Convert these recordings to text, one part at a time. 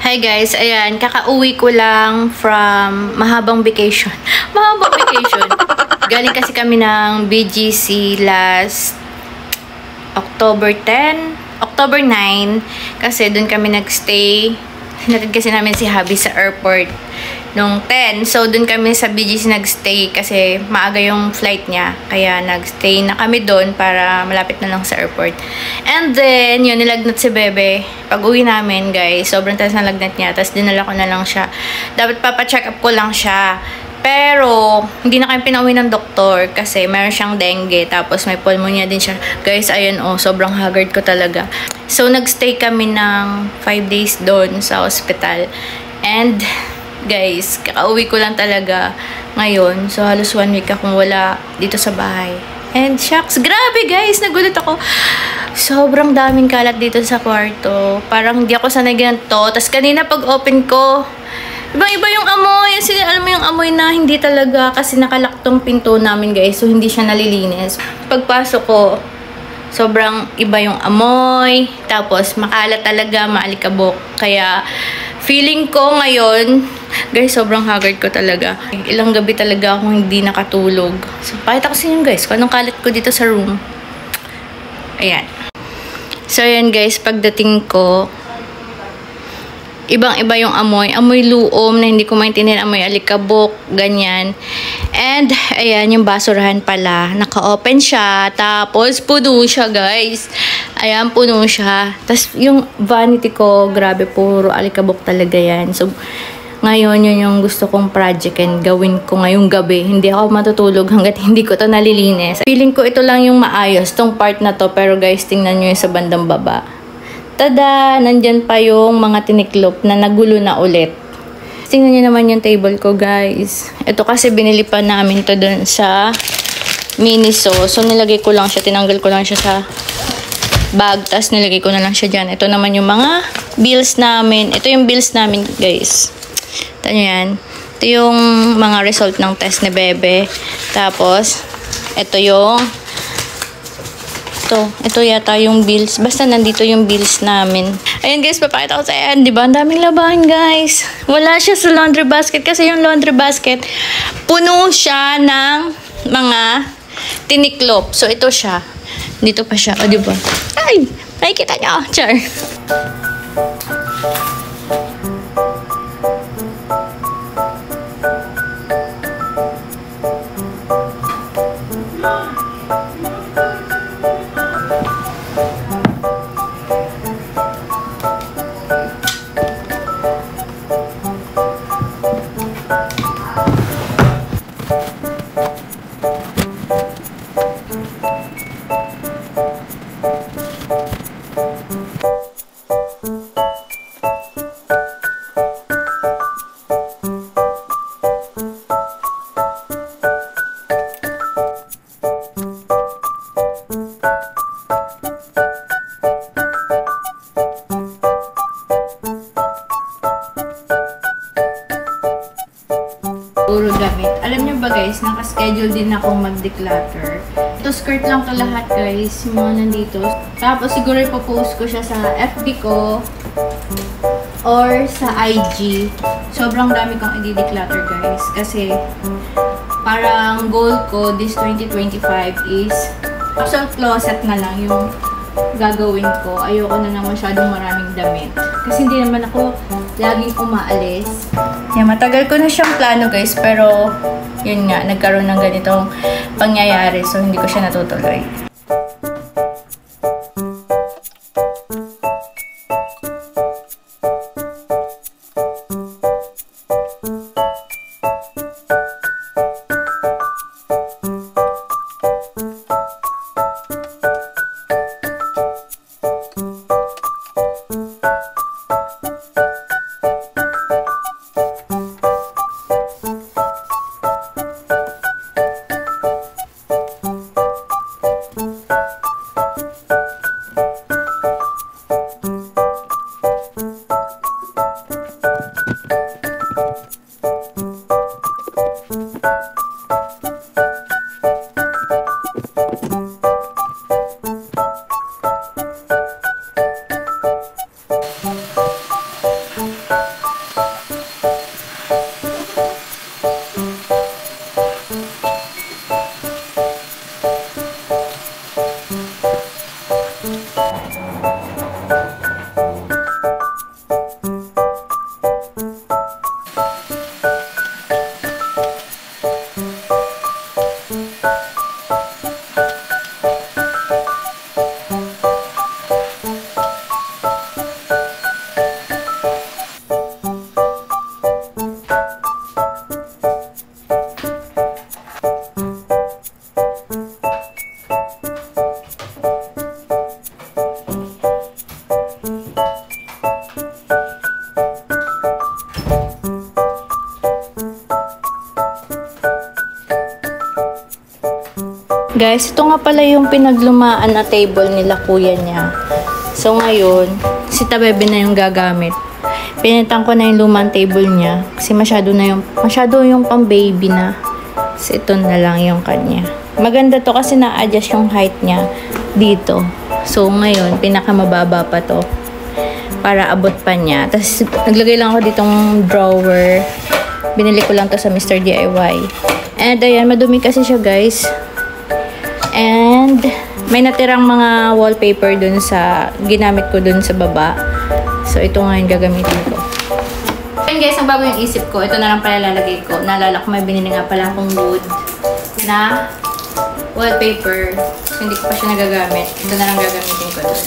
Hi guys, ayan, kakauwi ko lang from mahabang vacation. Mahabang vacation. Galing kasi kami ng BGC last October 10, October 9. Kasi doon kami nagstay. Hinatid kasi namin si Habi sa airport nung 10. So, doon kami sa BGC nagstay kasi maaga yung flight niya. Kaya nagstay na kami doon para malapit na lang sa airport. And then, yun, nilagnat si Bebe. Pag uwi namin, guys, sobrang taas na lagnat niya. Tapos, dinala ko na lang siya. Dapat papacheck up ko lang siya. Pero, hindi na kami pinauwi ng doktor kasi meron siyang dengue. Tapos, may pneumonia din siya. Guys, ayun, oh, sobrang haggard ko talaga. So, nagstay kami ng 5 days doon sa hospital. And, guys, kakauwi ko lang talaga ngayon. So, halos 1 week akong wala dito sa bahay. And, shucks, grabe guys, nagulat ako. Sobrang daming kalat dito sa kwarto. Parang hindi ako sanay ganito. Tapos, kanina pag-open ko, ibang-iba yung amoy. Kasi, alam mo yung amoy na hindi talaga kasi nakalaktong pinto namin guys. So, hindi siya nalilinis. Pagpasok ko, sobrang iba yung amoy. Tapos, makalat talaga, maalikabok. Kaya, feeling ko ngayon, guys, sobrang haggard ko talaga. Ilang gabi talaga akong hindi nakatulog. So, pakita ko sa inyo guys kung anong kalat ko dito sa room. Ayan. So, ayan guys, pagdating ko, ibang-iba yung amoy. Amoy luom na hindi ko maintindihan. Amoy alikabok, ganyan. And, ayan, yung basurahan pala. Naka-open siya. Tapos, puno siya, guys. Ayan, puno siya. Tapos, yung vanity ko, grabe, puro alikabok talaga yan. So, ngayon, yun yung gusto kong project and gawin ko ngayong gabi. Hindi ako matutulog hanggat hindi ko to nalilinis. Feeling ko ito lang yung maayos, tong part na to. Pero, guys, tingnan nyo yung sa bandang baba. Tada! Nandyan pa yung mga tiniklop na nagulo na ulit. Tingnan nyo naman yung table ko, guys. Ito kasi binili pa namin to dun sa Miniso. So, nilagay ko lang siya. Tinanggal ko lang siya sa bag. Tapos, nilagay ko na lang siya dyan. Ito naman yung mga bills namin. Ito yung bills namin, guys. Ito yan. Ito yung mga result ng test ni Bebe. Tapos, ito yung ito yata yung bills. Basta nandito yung bills namin. Ayan guys, papakita ko sa ayan. Diba? Ang daming labahan guys. Wala siya sa laundry basket kasi yung laundry basket puno siya ng mga tiniklop. So ito siya. Dito pa siya. O diba? Ay! Nakikita nyo. Char. Puro damit. Alam nyo ba guys, naka-schedule din akong mag-declutter. Ito skirt lang to lahat guys, yung mga nandito. Tapos siguro ipopost ko siya sa FB ko or sa IG. Sobrang dami kong i-declutter guys. Kasi parang goal ko this 2025 is actual closet na lang yung gagawin ko. Ayoko na naman masyadong maraming damit. Kasi hindi naman ako laging umaalis. Yan, matagal ko na siyang plano guys, pero yun nga, nagkaroon ng ganitong pangyayari. So, hindi ko siya natutuloy. Guys, ito nga pala yung pinaglumaan na table nila kuya niya. So, ngayon, si Tabebe na yung gagamit. Pinitan ko na yung lumang table niya. Kasi masyado yung pang baby na. So, ito na lang yung kanya. Maganda to kasi na-adjust yung height niya dito. So, ngayon, pinakamababa pa to. Para abot pa niya. Tapos, naglagay lang ako ditong drawer. Binili ko lang to sa Mr. DIY. And, ayan, madumi kasi siya, guys. And, may natirang mga wallpaper dun sa, ginamit ko dun sa baba. So, ito nga yung gagamitin ko. Ayun guys, ang bago yung isip ko. Ito na lang pala lalagay ko. Naalala ko may binili nga pala akong wood na wallpaper. So, hindi ko pa siya nagagamit. Ito na lang gagamitin ko dun.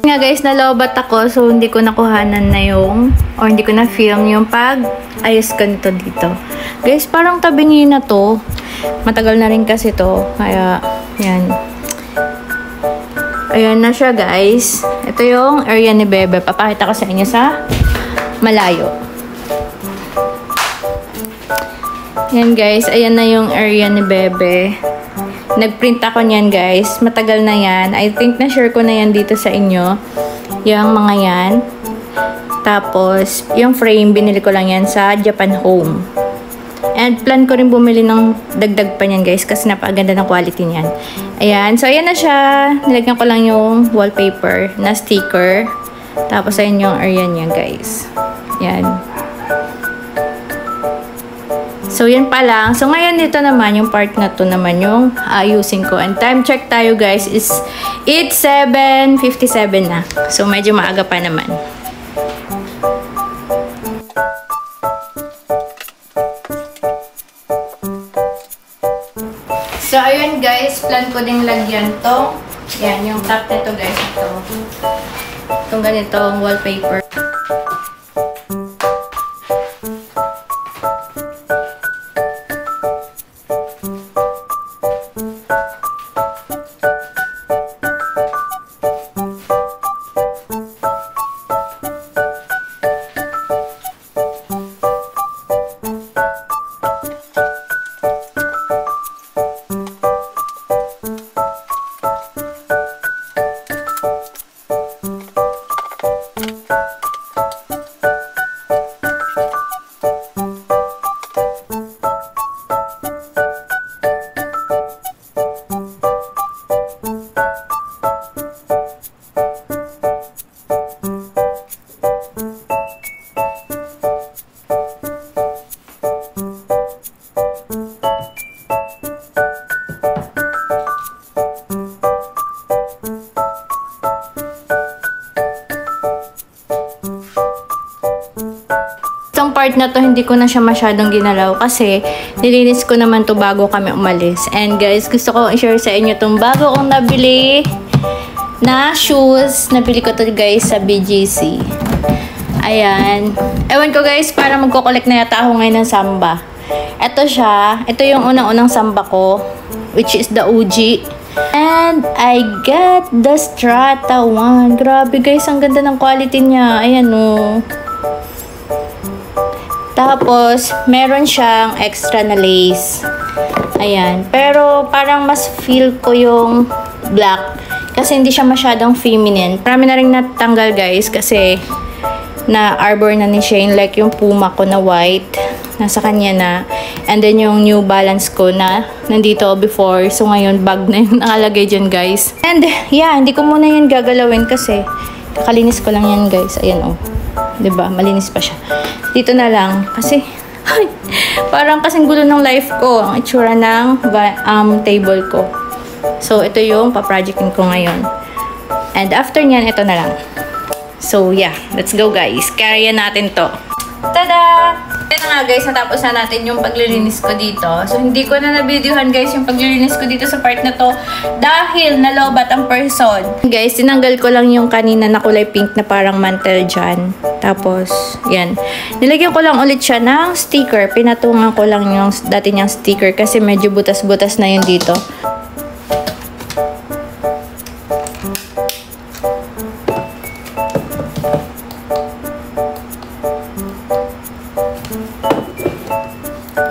Nga guys, nalobat ako, so hindi ko nakuhanan na yung, or hindi ko na film yung pag ayos ko nito dito. Guys, parang tabi niyo na to. Matagal na rin kasi to. Kaya, yan. Ayan na siya guys. Ito yung area ni Bebe. Papakita ko sa inyo sa malayo. Yan guys, ayan na yung area ni Bebe. Nagprint ako niyan guys. Matagal na yan. I think na-share ko na yan dito sa inyo. Yung mga yan. Tapos, yung frame, binili ko lang yan sa Japan Home. And plan ko rin bumili ng dagdag pa niyan guys. Kasi napakaganda ng quality niyan. Ayan. So, ayan na siya. Nilagyan ko lang yung wallpaper na sticker. Tapos, ayan yung area niya guys. Yan. So, yan pa lang. So, ngayon dito naman, yung part na to naman yung ayusin ko. And time check tayo guys is it's 7:57 na. So, medyo maaga pa naman. So, ayun guys, plan ko ding lagyan to. Yan, yung top nito guys. Itong ganitong wallpaper. Part na to hindi ko na siya masyadong ginalaw kasi nilinis ko naman to bago kami umalis. And guys, gusto ko i-share sa inyo tong bago kong nabili na shoes. Nabili ko to guys sa BGC. Ayan. Ewan ko guys, para magko-collect na yata ako ngayon ng samba. Ito siya. Ito yung unang-unang samba ko, which is the OG. And I got the Strata 1. Grabe guys, ang ganda ng quality niya. Ayan o. Tapos, meron siyang extra na lace. Ayan. Pero, parang mas feel ko yung black. Kasi hindi siya masyadong feminine. Marami na rin natanggal guys. Kasi, na-arbor na ni Shane. Like yung Puma ko na white. Nasa kanya na. And then, yung New Balance ko na nandito before. So, ngayon, bag na yung nakalagay dyan guys. And, yeah. Hindi ko muna yan gagalawin kasi kakalinis ko lang yan guys. Ayan o. Diba? Malinis pa siya. Dito na lang. Kasi, parang kasing gulo ng life ko. Ang itsura ng table ko. So, ito yung pa-projectin ko ngayon. And after nyan, ito na lang. So, yeah. Let's go, guys. Carry natin to. Tada! Kaya na nga guys, natapos na natin yung paglilinis ko dito. So, hindi ko na na-videohan guys yung paglilinis ko dito sa part na to dahil nalobat ang person. Guys, tinanggal ko lang yung kanina na kulay pink na parang mantle dyan. Tapos, yan. Nilagyan ko lang ulit siya ng sticker. Pinatungan ko lang yung dati niyang sticker kasi medyo butas-butas na yun dito.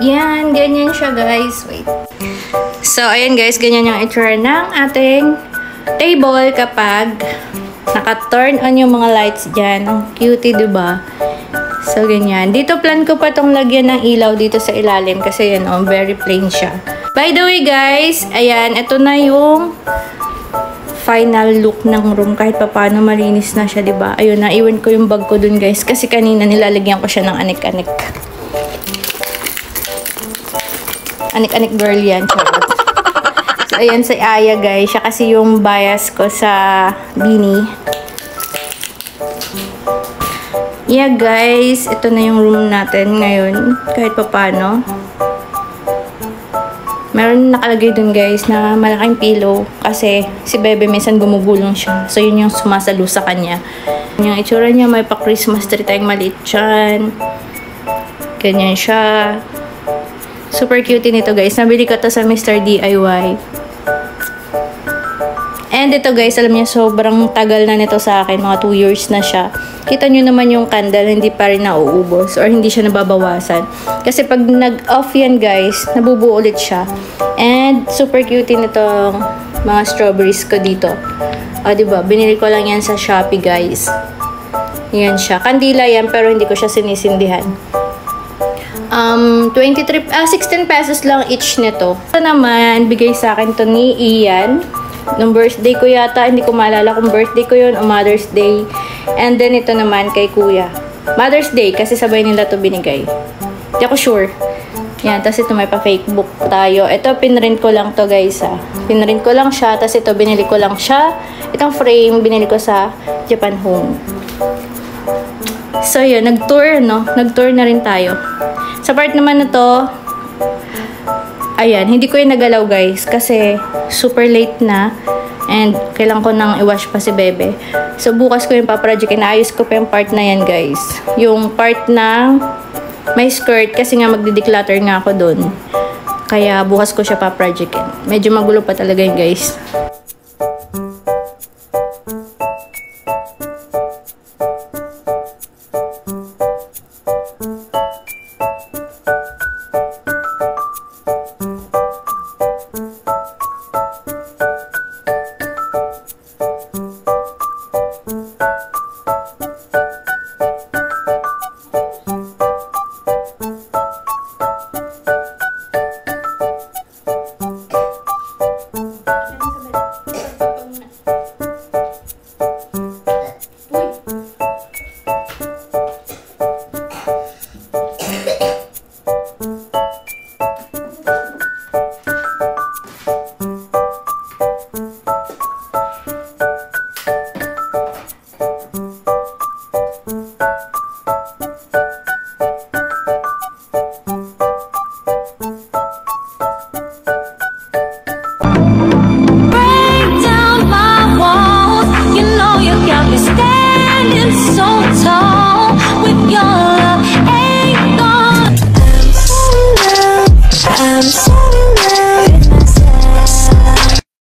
Yan, ganyan siya guys. Wait. So, ayan guys, ganyan yung itsura ng ating table kapag naka-turn on yung mga lights dyan. Ang cutie, diba? So, ganyan. Dito plan ko pa tong lagyan ng ilaw dito sa ilalim kasi yan, oh, very plain siya. By the way guys, ayan, ito na yung final look ng room kahit pa paano malinis na siya, diba? Ayun, naiwan ko yung bag ko dun guys kasi kanina nilalagyan ko siya ng anik-anik. Anik-anik girl yan. So, ayan si Aya guys. Siya kasi yung bias ko sa Beanie. Yeah guys. Ito na yung room natin ngayon. Kahit pa paano. Meron nakalagay dun guys na malaking pillow. Kasi si Bebe minsan gumugulong siya. So, yun yung sumasalo sa kanya. Yung itsura niya, may pa-Christmas tree tayong maliit dyan. Ganyan siya. Super cute nito guys. Nabili ko to sa Mr. DIY. And ito guys, alam niyo, sobrang tagal na nito sa akin. Mga 2 years na siya. Kita nyo naman yung candle, hindi pa rin nauubos. Or hindi siya nababawasan. Kasi pag nag-off yan guys, nabubuo ulit siya. And super cute nitong mga strawberries ko dito. O diba, binili ko lang yan sa Shopee guys. Yan siya. Kandila yan, pero hindi ko siya sinisindihan. 16 pesos lang each nito. Ito naman, bigay sa akin to ni Ian. Nung birthday ko yata, hindi ko maalala kung birthday ko yun o Mother's Day. And then ito naman kay Kuya. Mother's Day, kasi sabay nila to binigay. Hindi ako sure. Yan, tapos ito may pa-fake book tayo. Ito, pinrint ko lang to guys ah. Pinrint ko lang siya, tapos ito, binili ko lang siya. Itong frame, binili ko sa Japan Home. So yun, nag-tour no? Nag-tour na rin tayo. Sa part naman na to, ayan, hindi ko yung nagalaw guys kasi super late na and kailangan ko nang i-wash pa si Bebe. So bukas ko yung paproject, inaayos ko pa yung part na yan guys. Yung part na may skirt kasi nga magdi-declutter nga ako dun. Kaya bukas ko siya paprojectin. Medyo magulo pa talaga yun guys. Standing so tall with your